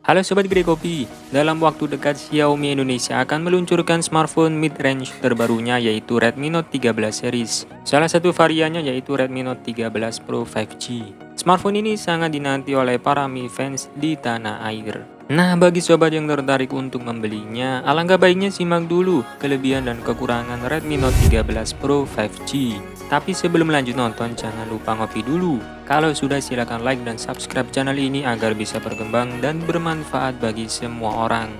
Halo Sobat Gede Kopi, dalam waktu dekat Xiaomi Indonesia akan meluncurkan smartphone mid-range terbarunya yaitu Redmi Note 13 series. Salah satu variannya yaitu Redmi Note 13 Pro 5G. Smartphone ini sangat dinanti oleh para Mi fans di tanah air. Nah, bagi sobat yang tertarik untuk membelinya, alangkah baiknya simak dulu kelebihan dan kekurangan Redmi Note 13 Pro 5G. Tapi sebelum lanjut nonton, jangan lupa ngopi dulu. Kalau sudah, silakan like dan subscribe channel ini agar bisa berkembang dan bermanfaat bagi semua orang.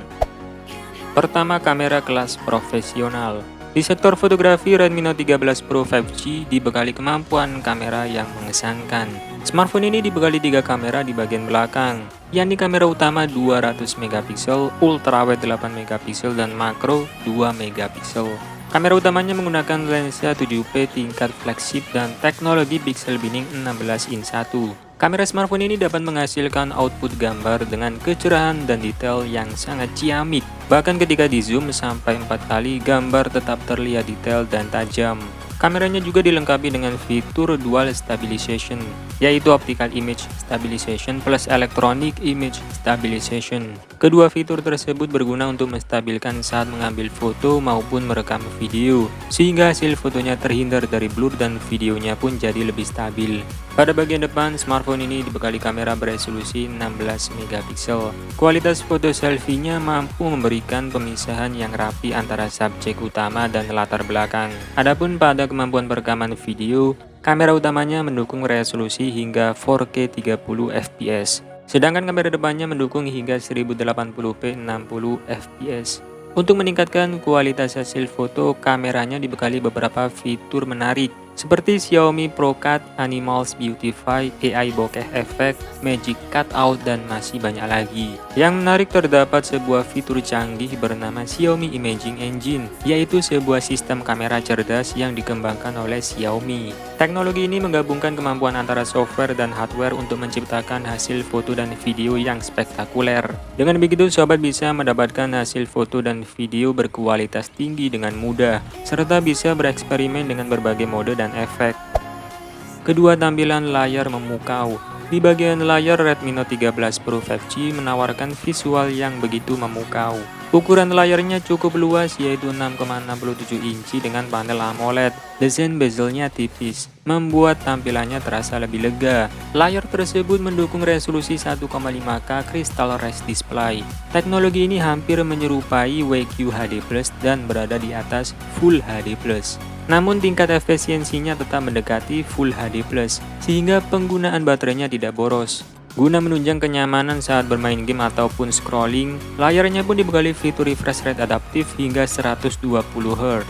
Pertama, kamera kelas profesional. Di sektor fotografi, Redmi Note 13 Pro 5G dibekali kemampuan kamera yang mengesankan. Smartphone ini dibekali 3 kamera di bagian belakang, yakni kamera utama 200 megapiksel, ultrawide 8 megapiksel, dan makro 2 megapiksel. Kamera utamanya menggunakan lensa 7p tingkat flagship dan teknologi pixel binning 16:1. Kamera smartphone ini dapat menghasilkan output gambar dengan kecerahan dan detail yang sangat ciamik. Bahkan ketika di zoom sampai 4 kali, gambar tetap terlihat detail dan tajam. Kameranya juga dilengkapi dengan fitur dual stabilization, yaitu optical image stabilization plus electronic image stabilization. Kedua fitur tersebut berguna untuk menstabilkan saat mengambil foto maupun merekam video, sehingga hasil fotonya terhindar dari blur dan videonya pun jadi lebih stabil. Pada bagian depan, smartphone ini dibekali kamera beresolusi 16 megapiksel. Kualitas foto selfie-nya mampu memberikan pemisahan yang rapi antara subjek utama dan latar belakang. Adapun pada kemampuan perekaman video, kamera utamanya mendukung resolusi hingga 4K 30 fps. Sedangkan kamera depannya mendukung hingga 1080p 60 fps. Untuk meningkatkan kualitas hasil foto, kameranya dibekali beberapa fitur menarik, seperti Xiaomi Pro Cut, Animals Beautify, AI Bokeh Effect, Magic Cutout, dan masih banyak lagi. Yang menarik, terdapat sebuah fitur canggih bernama Xiaomi Imaging Engine, yaitu sebuah sistem kamera cerdas yang dikembangkan oleh Xiaomi. Teknologi ini menggabungkan kemampuan antara software dan hardware untuk menciptakan hasil foto dan video yang spektakuler. Dengan begitu, sobat bisa mendapatkan hasil foto dan video berkualitas tinggi dengan mudah, serta bisa bereksperimen dengan berbagai mode dan efek. Kedua, tampilan layar memukau. Di bagian layar, Redmi Note 13 Pro 5G menawarkan visual yang begitu memukau. Ukuran layarnya cukup luas, yaitu 6,67 inci dengan panel AMOLED. Desain bezelnya tipis, membuat tampilannya terasa lebih lega. Layar tersebut mendukung resolusi 1,5K Crystal Rest Display. Teknologi ini hampir menyerupai WQ HD+ dan berada di atas Full HD+. Namun tingkat efisiensinya tetap mendekati Full HD+, sehingga penggunaan baterainya tidak boros. Guna menunjang kenyamanan saat bermain game ataupun scrolling, layarnya pun dibekali fitur refresh rate adaptif hingga 120 Hz.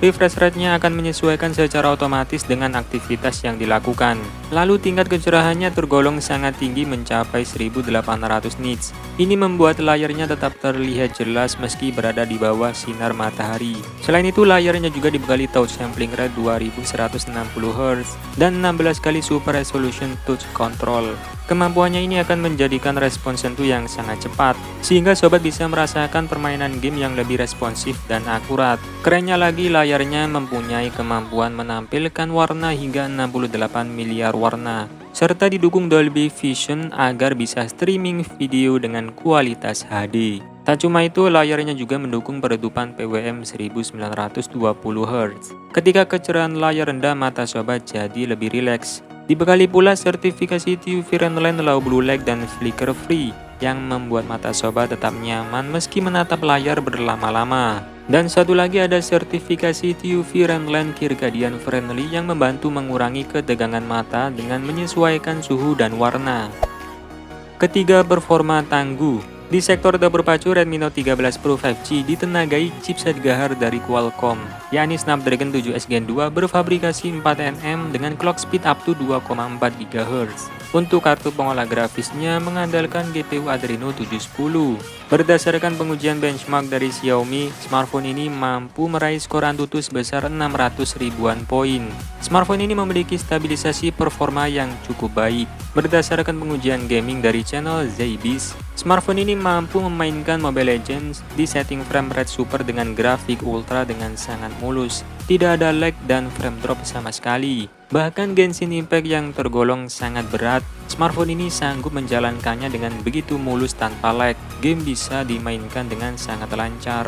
Refresh rate-nya akan menyesuaikan secara otomatis dengan aktivitas yang dilakukan. Lalu tingkat kecerahannya tergolong sangat tinggi mencapai 1800 nits. Ini membuat layarnya tetap terlihat jelas meski berada di bawah sinar matahari. Selain itu, layarnya juga dibekali touch sampling rate 2160 Hz dan 16 kali super resolution touch control. Kemampuannya ini akan menjadikan respons sentuh yang sangat cepat, sehingga sobat bisa merasakan permainan game yang lebih responsif dan akurat. Kerennya lagi, layarnya mempunyai kemampuan menampilkan warna hingga 68 miliar warna, serta didukung Dolby Vision agar bisa streaming video dengan kualitas HD. Tak cuma itu, layarnya juga mendukung peredupan PWM 1920 Hz. Ketika kecerahan layar rendah, mata sobat jadi lebih rileks. Dibekali pula sertifikasi TUV Friendly, Low Blue Light, dan Flicker Free yang membuat mata sobat tetap nyaman meski menatap layar berlama-lama. Dan satu lagi, ada sertifikasi TUV Friendly Circadian Friendly yang membantu mengurangi ketegangan mata dengan menyesuaikan suhu dan warna. Ketiga, performa tangguh. Di sektor dapur pacu, Redmi Note 13 Pro 5G ditenagai chipset gahar dari Qualcomm, yakni Snapdragon 7S Gen 2 berfabrikasi 4nm dengan clock speed up to 2,4 GHz. Untuk kartu pengolah grafisnya mengandalkan GPU Adreno 710. Berdasarkan pengujian benchmark dari Xiaomi, smartphone ini mampu meraih skor Antutu sebesar 600 ribuan poin. Smartphone ini memiliki stabilisasi performa yang cukup baik. Berdasarkan pengujian gaming dari channel Zaybis, smartphone ini mampu memainkan Mobile Legends di setting frame rate super dengan grafik ultra dengan sangat mulus. Tidak ada lag dan frame drop sama sekali. Bahkan Genshin Impact yang tergolong sangat berat Smartphone ini sanggup menjalankannya dengan begitu mulus tanpa lag. Game bisa dimainkan dengan sangat lancar.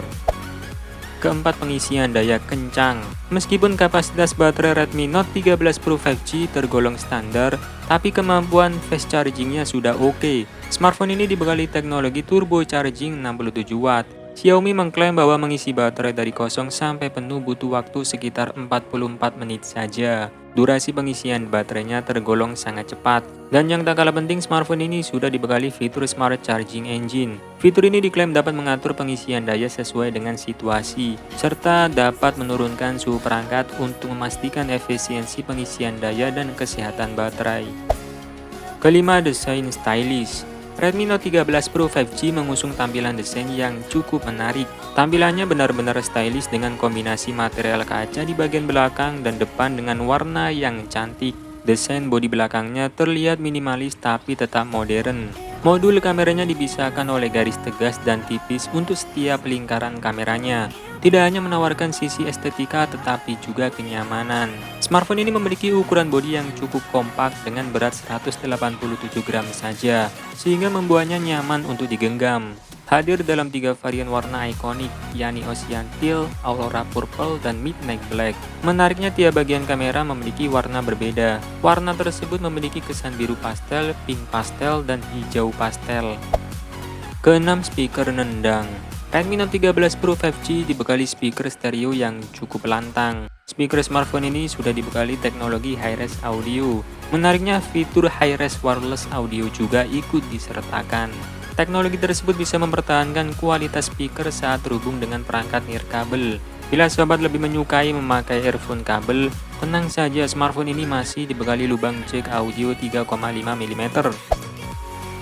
Keempat, pengisian daya kencang. Meskipun kapasitas baterai Redmi Note 13 Pro 5G tergolong standar, tapi kemampuan fast chargingnya sudah oke. Smartphone ini dibekali teknologi turbo charging 67 watt. Xiaomi mengklaim bahwa mengisi baterai dari kosong sampai penuh butuh waktu sekitar 44 menit saja. Durasi pengisian baterainya tergolong sangat cepat. Dan yang tak kalah penting, smartphone ini sudah dibekali fitur Smart Charging Engine. Fitur ini diklaim dapat mengatur pengisian daya sesuai dengan situasi, serta dapat menurunkan suhu perangkat untuk memastikan efisiensi pengisian daya dan kesehatan baterai. Kelima, desain stylish. Redmi Note 13 Pro 5G mengusung tampilan desain yang cukup menarik. Tampilannya benar-benar stylish dengan kombinasi material kaca di bagian belakang dan depan dengan warna yang cantik. Desain bodi belakangnya terlihat minimalis tapi tetap modern. Modul kameranya dipisahkan oleh garis tegas dan tipis untuk setiap lingkaran kameranya. Tidak hanya menawarkan sisi estetika tetapi juga kenyamanan. Smartphone ini memiliki ukuran bodi yang cukup kompak dengan berat 187 gram saja, sehingga membuatnya nyaman untuk digenggam. Hadir dalam 3 varian warna ikonik, yakni Ocean Teal, Aurora Purple, dan Midnight Black. Menariknya, tiap bagian kamera memiliki warna berbeda. Warna tersebut memiliki kesan biru pastel, pink pastel, dan hijau pastel. Keenam, speaker nendang. Redmi Note 13 Pro 5G dibekali speaker stereo yang cukup lantang. Speaker smartphone ini sudah dibekali teknologi high-res audio. Menariknya, fitur high-res wireless audio juga ikut disertakan. Teknologi tersebut bisa mempertahankan kualitas speaker saat terhubung dengan perangkat nirkabel. Bila sobat lebih menyukai memakai earphone kabel, tenang saja, smartphone ini masih dibekali lubang jack audio 3,5 mm.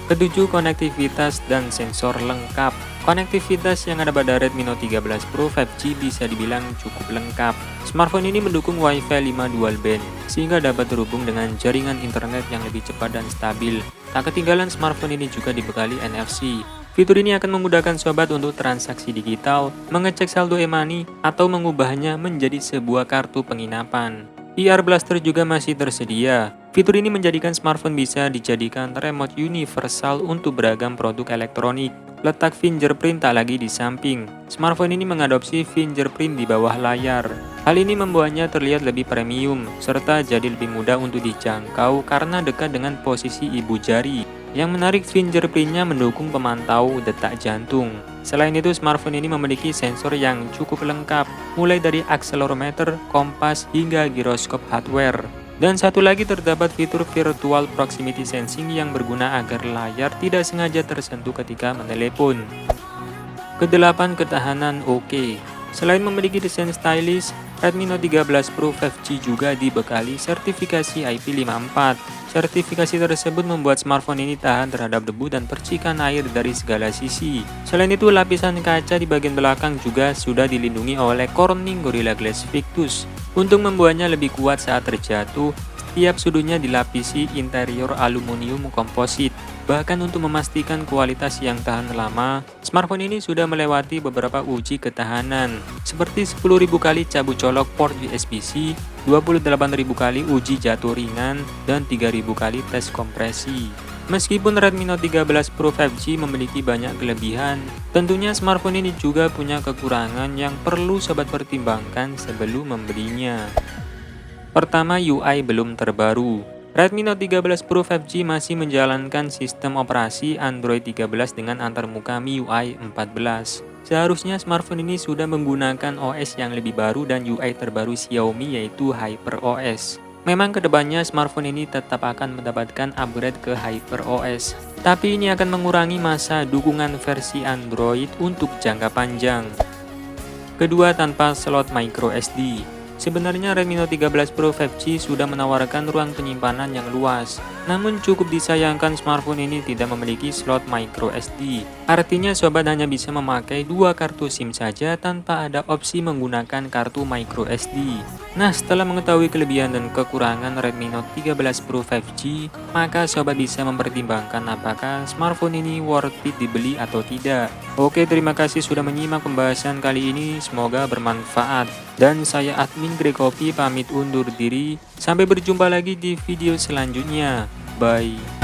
Ketujuh, konektivitas dan sensor lengkap. Konektivitas yang ada pada Redmi Note 13 Pro 5G bisa dibilang cukup lengkap. Smartphone ini mendukung Wi-Fi 5 dual band, sehingga dapat terhubung dengan jaringan internet yang lebih cepat dan stabil. Tak ketinggalan, smartphone ini juga dibekali NFC. Fitur ini akan memudahkan sobat untuk transaksi digital, mengecek saldo e-money, atau mengubahnya menjadi sebuah kartu penginapan. IR Blaster juga masih tersedia. Fitur ini menjadikan smartphone bisa dijadikan remote universal untuk beragam produk elektronik. Letak fingerprint tak lagi di samping. Smartphone ini mengadopsi fingerprint di bawah layar. Hal ini membuatnya terlihat lebih premium, serta jadi lebih mudah untuk dijangkau karena dekat dengan posisi ibu jari. Yang menarik, fingerprintnya mendukung pemantau detak jantung. Selain itu, smartphone ini memiliki sensor yang cukup lengkap, mulai dari akselerometer, kompas, hingga giroskop hardware. Dan satu lagi, terdapat fitur virtual proximity sensing yang berguna agar layar tidak sengaja tersentuh ketika menelepon. Kedelapan, ketahanan oke. Selain memiliki desain stylish, Redmi Note 13 Pro 5G juga dibekali sertifikasi IP54. Sertifikasi tersebut membuat smartphone ini tahan terhadap debu dan percikan air dari segala sisi. Selain itu, lapisan kaca di bagian belakang juga sudah dilindungi oleh Corning Gorilla Glass Victus. Untuk membuatnya lebih kuat saat terjatuh, setiap sudutnya dilapisi interior aluminium komposit. Bahkan untuk memastikan kualitas yang tahan lama, smartphone ini sudah melewati beberapa uji ketahanan, seperti 10.000 kali cabut colok port USB-C, 28.000 kali uji jatuh ringan, dan 3.000 kali tes kompresi. Meskipun Redmi Note 13 Pro 5G memiliki banyak kelebihan, tentunya smartphone ini juga punya kekurangan yang perlu sobat pertimbangkan sebelum membelinya. Pertama, UI belum terbaru. Redmi Note 13 Pro 5G masih menjalankan sistem operasi Android 13 dengan antarmuka MIUI 14. Seharusnya smartphone ini sudah menggunakan OS yang lebih baru dan UI terbaru Xiaomi, yaitu HyperOS. Memang kedepannya smartphone ini tetap akan mendapatkan upgrade ke HyperOS, tapi ini akan mengurangi masa dukungan versi Android untuk jangka panjang. Kedua, tanpa slot microSD. Sebenarnya Redmi Note 13 Pro 5G sudah menawarkan ruang penyimpanan yang luas, namun cukup disayangkan smartphone ini tidak memiliki slot microSD. Artinya sobat hanya bisa memakai 2 kartu SIM saja tanpa ada opsi menggunakan kartu microSD. Nah, setelah mengetahui kelebihan dan kekurangan Redmi Note 13 Pro 5G, maka sobat bisa mempertimbangkan apakah smartphone ini worth it dibeli atau tidak. Oke, terima kasih sudah menyimak pembahasan kali ini, semoga bermanfaat. Dan saya admin Gregopi pamit undur diri, sampai berjumpa lagi di video selanjutnya. Bye.